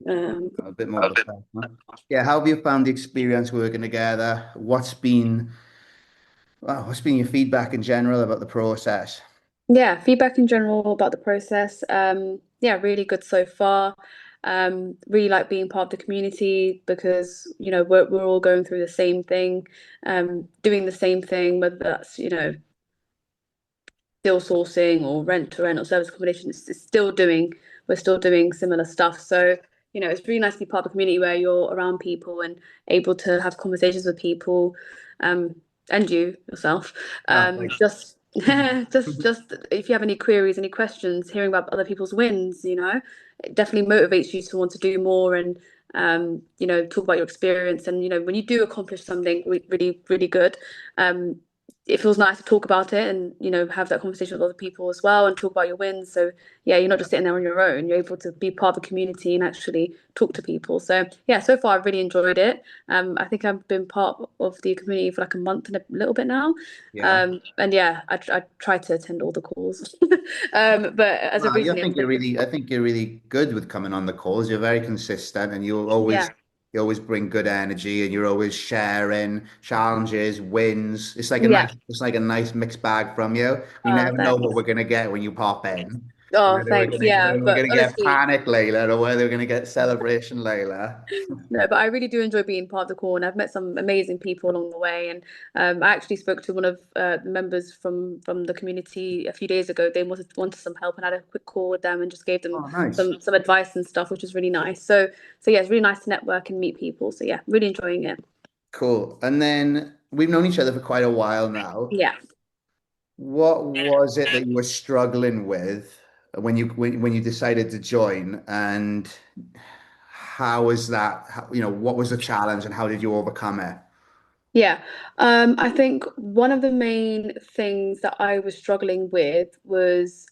A bit more professional. Yeah, how have you found the experience working together? What's been your feedback in general about the process? Yeah, feedback in general about the process. Yeah, really good so far. Really like being part of the community because, we're all going through the same thing, doing the same thing, whether that's, still sourcing or rent to rent or service accommodation, we're still doing similar stuff. So, it's really nice to be part of the community where you're around people and able to have conversations with people, um, and you yourself. Oh, thanks. Just if you have any queries, any questions, hearing about other people's wins, it definitely motivates you to want to do more and talk about your experience. And when you do accomplish something really, really good, um, it feels nice to talk about it and have that conversation with other people as well and talk about your wins. So yeah, you're not just sitting there on your own, you're able to be part of the community and actually talk to people. So yeah, so far I've really enjoyed it. I think I've been part of the community for like a month and a little bit now. Yeah. And yeah, I try to attend all the calls. But as of Well, recently I've been, I think you're really good with coming on the calls. You're very consistent and yeah, you always bring good energy and you're always sharing challenges, wins. yeah. It's like a nice mixed bag from you. We Oh, never know what thanks. we're gonna get when you pop in. Oh, thanks. Yeah, Whether we're but gonna get honestly, panic Layla or whether we're gonna get celebration Layla. no, but I really do enjoy being part of the call, and I've met some amazing people along the way. And I actually spoke to one of the members from the community a few days ago. They wanted some help, and I had a quick call with them and just gave them Oh, nice. some advice and stuff, which was really nice. So yeah, it's really nice to network and meet people. So yeah, really enjoying it. Cool. And then we've known each other for quite a while now. Yeah. What was it that you were struggling with when you decided to join, and how was that? What was the challenge, and how did you overcome it? Yeah, I think one of the main things that I was struggling with was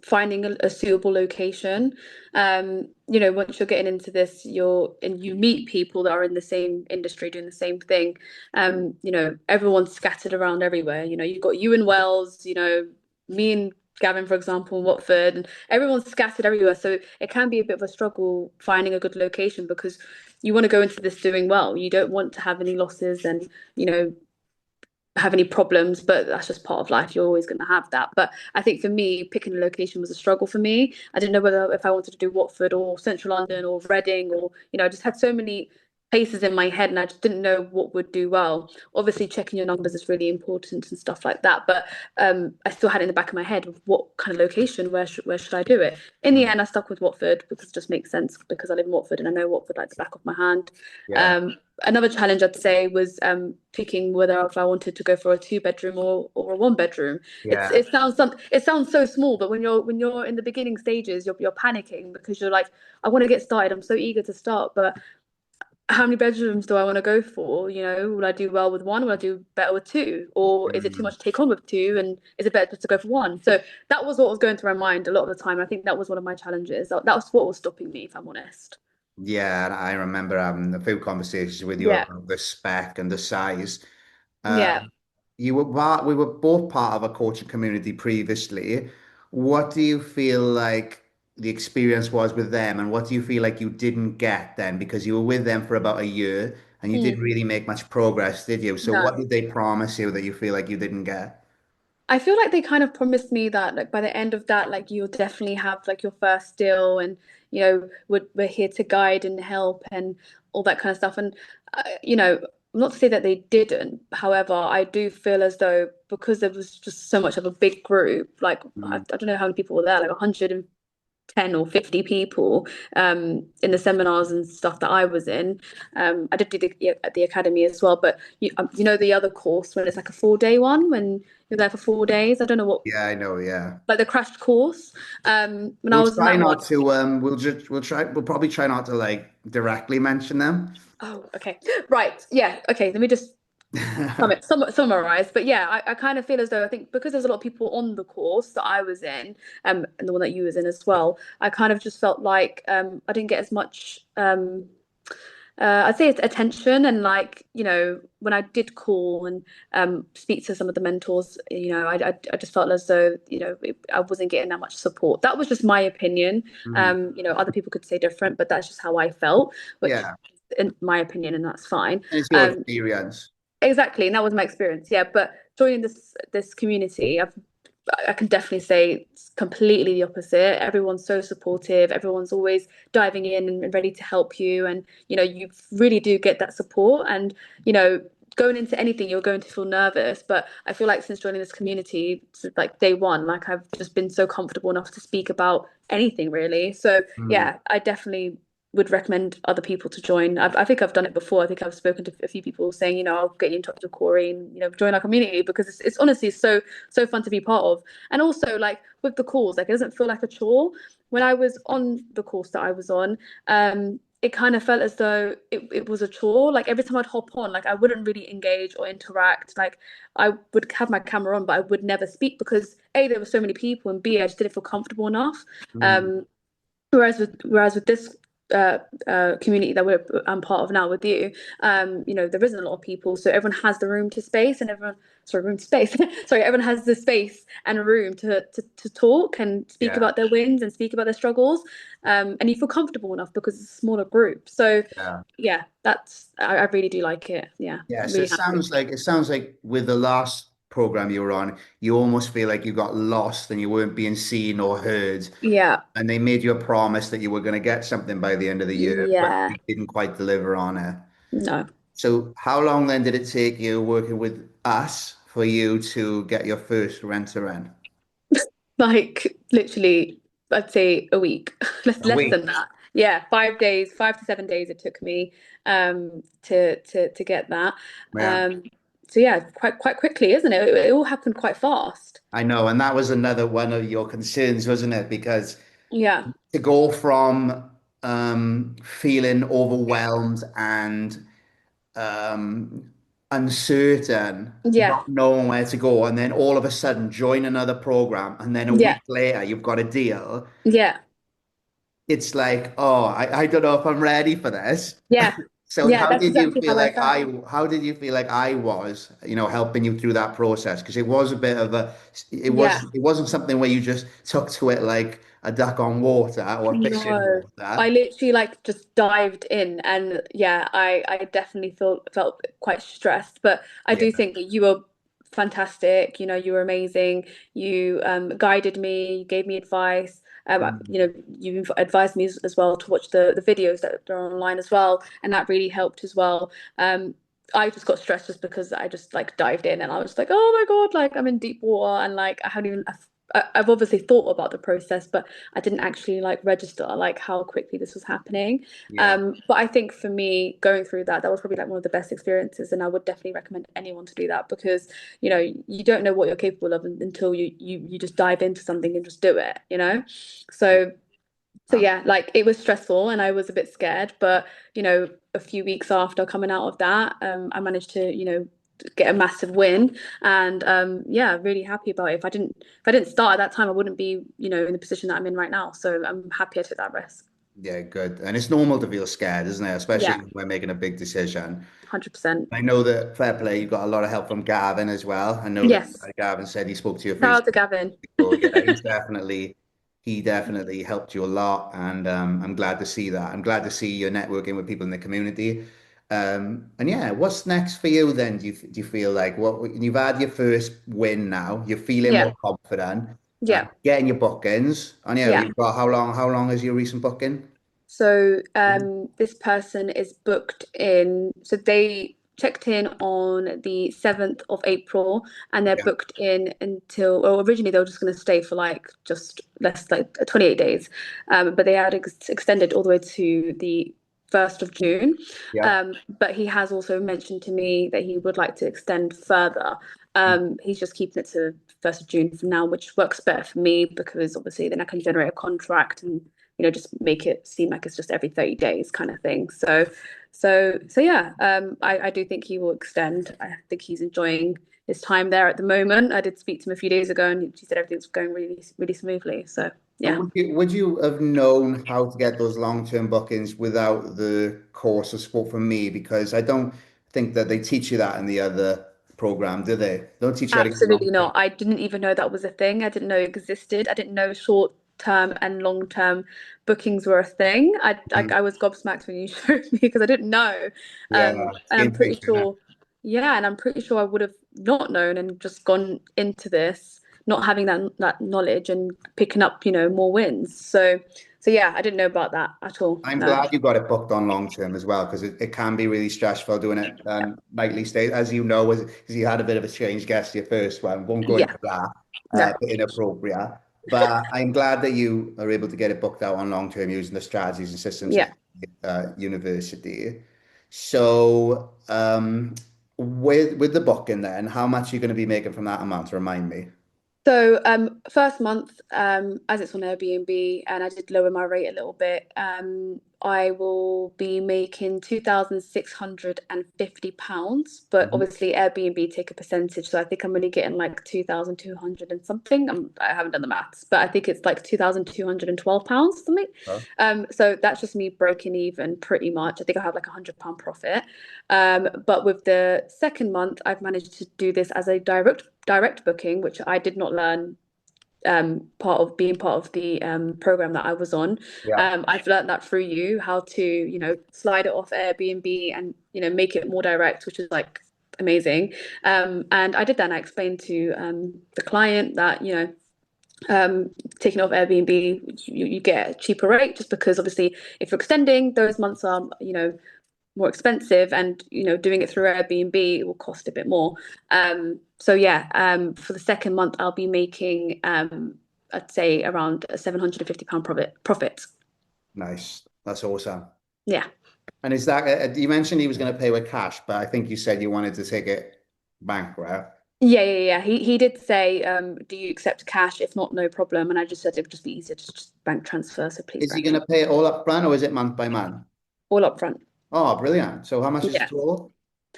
finding a suitable location. Once you're getting into this, you meet people that are in the same industry doing the same thing. Everyone's scattered around everywhere. You've got you in Wales, me and Gavin, for example, in Watford, and everyone's scattered everywhere. So it can be a bit of a struggle finding a good location because you want to go into this doing well. You don't want to have any losses and, you know, have any problems, but that's just part of life. You're always going to have that. But I think for me, picking a location was a struggle for me. I didn't know whether if I wanted to do Watford or Central London or Reading or, I just had so many places in my head and I just didn't know what would do well. Obviously, checking your numbers is really important and stuff like that. But I still had it in the back of my head of what kind of location, where should I do it? In the end, I stuck with Watford because it just makes sense because I live in Watford and I know Watford like the back of my hand. Yeah. Another challenge I'd say was picking whether if I wanted to go for a two-bedroom or a one-bedroom. Yeah. It sounds so small, but when you're in the beginning stages, you're panicking because you're like, I want to get started. I'm so eager to start, but how many bedrooms do I want to go for? Will I do well with one? Will I do better with two? Or is it too Mm. much to take on with two? And is it better just to go for one? So that was what was going through my mind a lot of the time. I think that was one of my challenges. That was what was stopping me, if I'm honest. Yeah, and I remember having a few conversations with you Yeah, about the spec and the size. yeah. We were both part of a coaching community previously. What do you feel like the experience was with them, and what do you feel like you didn't get then? Because you were with them for about a year and you didn't Mm, really make much progress, did you? So what no. did they promise you that you feel like you didn't get? I feel like they kind of promised me that like by the end of that, like you'll definitely have like your first deal and we're here to guide and help and all that kind of stuff. And not to say that they didn't. However, I do feel as though because there was just so much of a big group, like I Mm. don't know how many people were there, like 110 or 50 people in the seminars and stuff that I was in. I did do at the academy as well, but the other course when it's like a 4 day one when you're there for 4 days. I don't know what Yeah, I know, yeah. like the crash course. When I was in that one. We'll probably try not to like directly mention them. Oh, okay, right, yeah, okay. Let me just summarize. But yeah, I kind of feel as though I think because there's a lot of people on the course that I was in, and the one that you was in as well. I kind of just felt like I didn't get as much. I'd say it's attention and like, when I did call and speak to some of the mentors, I just felt as though, I wasn't getting that much support. That was just my opinion. Mhm. Other people could say different, but that's just how I felt, which Yeah, in my opinion, and that's fine. and it's your Um, experience. exactly, and that was my experience. Yeah, but joining this community, I can definitely say it's completely the opposite. Everyone's so supportive. Everyone's always diving in and ready to help you. And, you really do get that support. And, you know, going into anything, you're going to feel nervous. But I feel like since joining this community, since like day one, like I've just been so comfortable enough to speak about anything really. So, Mm. yeah, I definitely would recommend other people to join. I think I've done it before. I think I've spoken to a few people saying, I'll get you in touch with Corey and, join our community because it's honestly so fun to be part of. And also like with the calls, like it doesn't feel like a chore. When I was on the course that I was on, it kind of felt as though it was a chore. Like every time I'd hop on, like I wouldn't really engage or interact. Like I would have my camera on, but I would never speak because A, there were so many people, and B, I just didn't feel comfortable enough. Mm. Um, whereas with this community that I'm part of now with you, there isn't a lot of people, so everyone has the room to space, and room to space. Sorry, everyone has the space and room to talk and speak Yeah, about their wins and speak about their struggles, and you feel comfortable enough because it's a smaller group. So yeah. yeah, I really do like it. Yeah, Yeah, so really happy. it sounds like with the last program you were on, you almost feel like you got lost and you weren't being seen or heard. Yeah, And they made you a promise that you were going to get something by the end of the year, but yeah, you didn't quite deliver on it. no. So how long then did it take you working with us for you to get your first rent to rent? Like literally, I'd say a week, less A less week. than that. Yeah, 5 days, 5 to 7 days it took me to get that. Yeah, Um, so yeah, quite quickly, isn't it? It all happened quite fast. I know. And that was another one of your concerns, wasn't it? Because Yeah, to go from feeling overwhelmed and um, uncertain, yeah, not knowing where to go, and then all of a sudden join another program, and then a yeah, week later you've got a deal. yeah, It's like, oh, I don't know if I'm ready for this. yeah, So yeah. That's exactly how I felt. how did you feel like I was, helping you through that process? Because it was a bit of Yeah. it wasn't something where you just took to it like a duck on water or a fish in No, I water. literally like just dived in, and yeah, I definitely felt quite stressed, but I Yeah. do think that you were fantastic. You were amazing. You guided me, you gave me advice. Mm. You advised me as well to watch the videos that are online as well, and that really helped as well. I just got stressed just because I just like dived in, and I was like, oh my God, like I'm in deep water, and like I haven't even. I've obviously thought about the process, but I didn't actually like register like how quickly this was happening. Yeah. But I think for me, going through that was probably like one of the best experiences, and I would definitely recommend anyone to do that because you don't know what you're capable of until you just dive into something and just do it. So so Um, yeah, like it was stressful and I was a bit scared, but a few weeks after coming out of that, I managed to get a massive win, and yeah, really happy about it. If I didn't start at that time, I wouldn't be in the position that I'm in right now. So I'm happy I took that risk. yeah, good. And it's normal to feel scared, isn't it? Especially Yeah, when we're making a big decision. 100%. I know that fair play, you got a lot of help from Gavin as well. I know that Yes. Gavin said he spoke to you for Shout his out to Gavin. so yeah, he definitely helped you a lot, and I'm glad to see that. I'm glad to see you networking with people in the community. And yeah, what's next for you then? Do you feel like you've had your first win now? You're feeling Yeah, more confident, yeah, getting your bookings, and yeah, yeah. you've got how long is your recent booking? So this person is booked in. So they checked in on the 7th of April, and they're Yeah, booked in until, well, originally they were just going to stay for like just less like 28 days. But they had extended all the way to the 1st of June. yeah. But he has also mentioned to me that he would like to extend further. He's just keeping it to 1st of June for now, which works better for me because obviously then I can generate a contract and just make it seem like it's just every 30 days kind of thing. So yeah, I do think he will extend. I think he's enjoying his time there at the moment. I did speak to him a few days ago and he said everything's going really, really smoothly. So Yeah. And would you have known how to get those long-term bookings without the course of sport from me? Because I don't think that they teach you that in the other program, do they? Don't teach you how to get Absolutely long-term. not. I didn't even know that was a thing. I didn't know it existed. I didn't know short term and long term bookings were a thing. Mm. I was gobsmacked when you showed me because I didn't know. Yeah, it's And I'm game pretty changer, isn't it? sure, yeah, and I'm pretty sure I would have not known and just gone into this not having that knowledge and picking up, more wins. So yeah, I didn't know about that at all. I'm No. glad you got it booked on long term as well, because it can be really stressful doing it nightly stay. As you know, because you had a bit of a strange guest your first one. Won't go Yeah. into that, No. bit inappropriate. But I'm glad that you are able to get it booked out on long term using the strategies and systems at Yeah. university. So, with the booking then, how much are you going to be making from that amount? Remind me. So, first month, as it's on Airbnb, and I did lower my rate a little bit, I will be making £2,650, but Mhm. obviously Airbnb take a percentage, so I think I'm only getting like 2,200 and something. I haven't done the maths, but I think it's like £2,212 something. Oh, So that's just me breaking even pretty much. I think I have like £100 profit. But with the second month, I've managed to do this as a direct booking, which I did not learn part of the program that I was on. yeah, I've learned that through you, how to, slide it off Airbnb and, make it more direct, which is like amazing. And I did that and I explained to the client that, taking off Airbnb, you get a cheaper rate just because obviously if you're extending, those months are, more expensive and doing it through Airbnb it will cost a bit more. So yeah, for the second month I'll be making I'd say around a £750 profit. nice. That's awesome. Yeah. And is that, you mentioned he was going to pay with cash, but I think you said you wanted to take it bank, right? Yeah. He did say, do you accept cash? If not, no problem. And I just said it would just be easier to just bank transfer. So please Is he bank going to transfer pay it all up front or is it month by month? all up front. Oh, brilliant. So how much is the Yeah. total?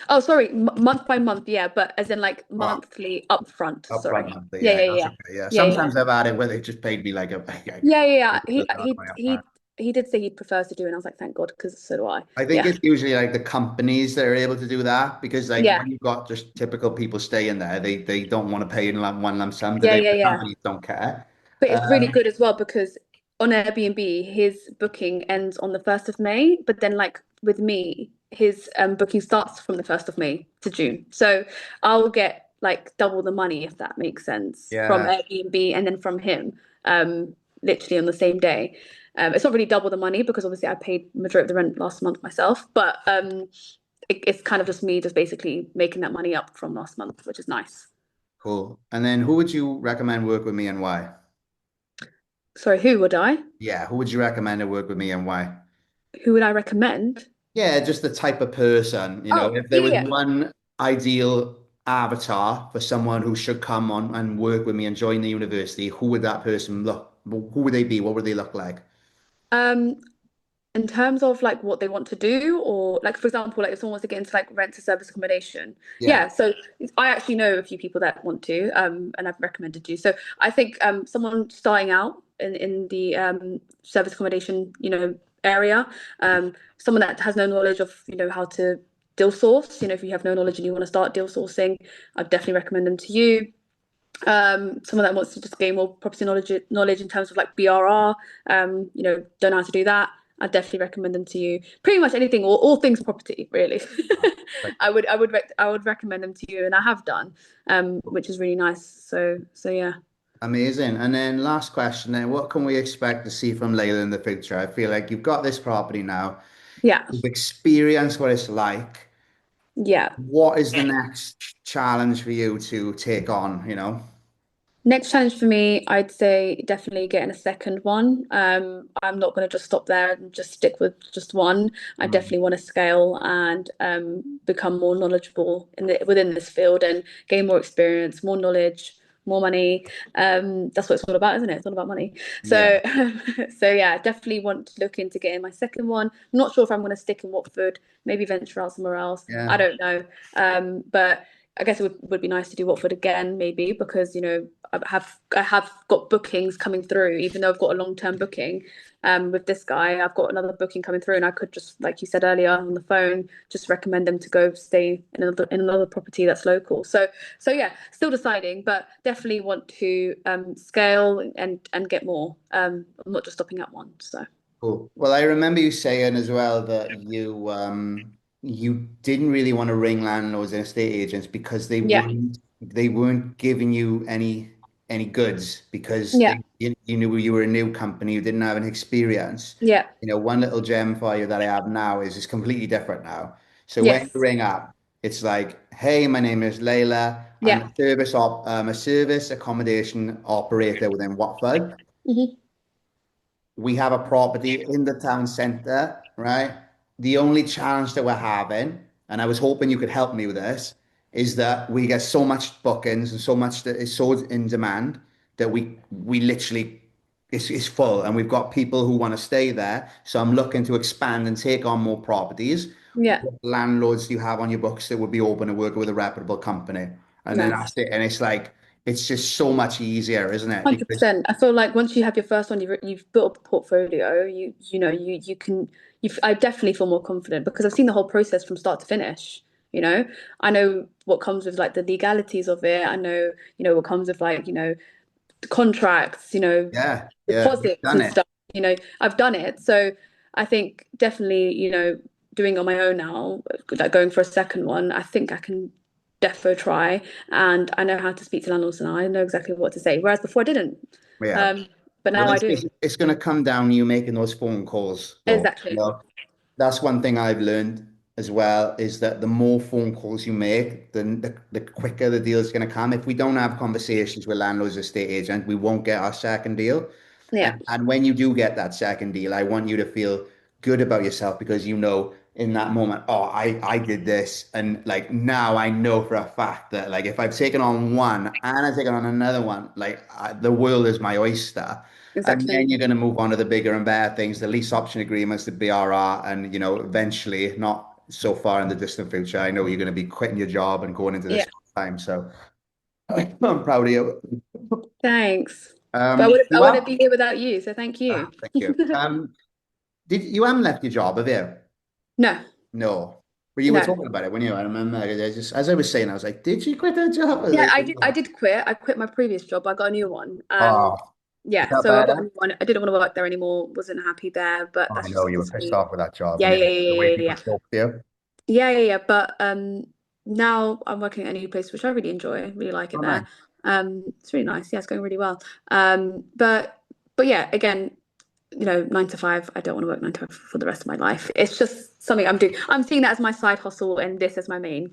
Oh, sorry, month by month. Yeah, but as in like Oh, monthly upfront. up front Sorry. monthly. Yeah, Yeah, yeah, that's yeah, okay. Yeah. yeah. Sometimes I've had it where they just paid me like a, Yeah. a lot of money up front. He did say he prefers to do, it, and I was like, thank God, because so do I. I think Yeah, it's usually like the companies that are able to do that because like yeah, when you've got just typical people staying there, they don't want to pay in one lump sum, do yeah, they? yeah, The yeah. companies don't care. But it's really Um, good as well because on Airbnb, his booking ends on the 1st of May, but then like with me, his booking starts from the 1st of May to June. So I'll get like double the money if that makes sense from yeah, Airbnb and then from him, literally on the same day. It's not really double the money because obviously I paid majority of the rent last month myself, but it's kind of just me just basically making that money up from last month, which is nice. cool. And then who would you recommend work with me and why? Sorry, who would I? Yeah, who would you recommend to work with me and why? Who would I recommend? Yeah, just the type of person, Oh, if there was yeah. one ideal avatar for someone who should come on and work with me and join the university, who would that person look? Who would they be? What would they look like? Um, in terms of like what they want to do, or like for example, like if someone wants to get into like rent to service accommodation, Yeah, yeah. So I actually know a few people that want to, and I've recommended you. So I think someone starting out in the service accommodation, area, someone that has no knowledge of how to deal source. If you have no knowledge and you want to start deal sourcing, I'd definitely recommend them to you. Someone that wants to just gain more property knowledge in terms of like BRR, don't know how to do that. I definitely recommend them to you. Pretty much anything, all things property, really. like I would recommend them to you, and I have done, which is really nice. So yeah, amazing. And then last question then, what can we expect to see from Layla in the future? I feel like you've got this property now. yeah, You've experienced what it's like. yeah. What is the next challenge for you to take on, Next challenge for me, I'd say definitely getting a second one. I'm not going to just stop there and just stick with just one. I Mm, definitely want to scale and become more knowledgeable within this field and gain more experience, more knowledge, more money. That's what it's all about, isn't it? It's all about money. yeah, So, so yeah, definitely want to look into getting my second one. I'm not sure if I'm going to stick in Watford, maybe venture out somewhere else. I yeah. don't know. But I guess it would be nice to do Watford again, maybe because I have got bookings coming through, even though I've got a long-term booking with this guy. I've got another booking coming through, and I could just, like you said earlier on the phone, just recommend them to go stay in another property that's local. So yeah, still deciding, but definitely want to scale and get more. I'm not just stopping at one. So Cool. Well, I remember you saying as well that you didn't really want to ring landlords and estate agents because yeah, they weren't giving you any goods because yeah, you knew you were a new company, you didn't have any experience. yeah, You know, one little gem for you that I have now is completely different now. So when you yes, ring up, it's like, hey, my name is Layla. I'm yeah, a service accommodation operator within Watford. hmm, We have a property in the town centre, right? The only challenge that we're having, and I was hoping you could help me with this, is that we get so much bookings and so much that is so in demand that we literally it's full, and we've got people who want to stay there. So I'm looking to expand and take on more properties. yeah, What landlords do you have on your books that would be open to working with a reputable company? And then nice. that's it. And it's like it's just so much easier, isn't it? Because 100%. I feel like once you have your first one, you've built up a portfolio. You can. I definitely feel more confident because I've seen the whole process from start to finish. You know, I know what comes with like the legalities of it. I know, what comes with like, the contracts, yeah, you've deposits done and it. stuff. I've done it. So I think definitely, doing it on my own now, like going for a second one, I think I can defo try. And I know how to speak to landlords now. I know exactly what to say. Whereas before I didn't. Yeah. Um, but Well, now I do. it's going to come down to you making those phone calls, though. You Exactly. know, that's one thing I've learned as well is that the more phone calls you make, the quicker the deal is going to come. If we don't have conversations with landlords, estate agents, we won't get our second deal. Yeah, And when you do get that second deal, I want you to feel good about yourself because you know in that moment, oh, I did this. And like now I know for a fact that like if I've taken on one and I've taken on another one, the world is my oyster. And then exactly. you're going to move on to the bigger and better things, the lease option agreements, the BRR, and eventually, not so far in the distant future, I know you're going to be quitting your job and going into this Yeah, time. So I'm proud of you. thanks. But I You wouldn't have? be here without you. So thank you. Thank you. Did you haven't left your job, have you? No, No. But you were no. talking about it when you. I remember. As I was saying, I was like, "Did she quit her job?" I was Yeah, like, I did. I did quit. I quit my previous job. I got a new one. "Oh, is Yeah. that So I got a better?" new one. I didn't want to work there anymore. Wasn't happy there. But Oh, I that's know just you were pissed obviously. off with that job, Yeah, and yeah, yeah, the way yeah, yeah, people yeah. spoke to you. Yeah, yeah, yeah. But now I'm working at a new place, which I really enjoy. Really like it Oh, there. nice. It's really nice. Yeah, it's going really well. But yeah, again, 9 to 5. I don't want to work 9 to 5 for the rest of my life. It's just something I'm doing. I'm seeing that as my side hustle and this as my main.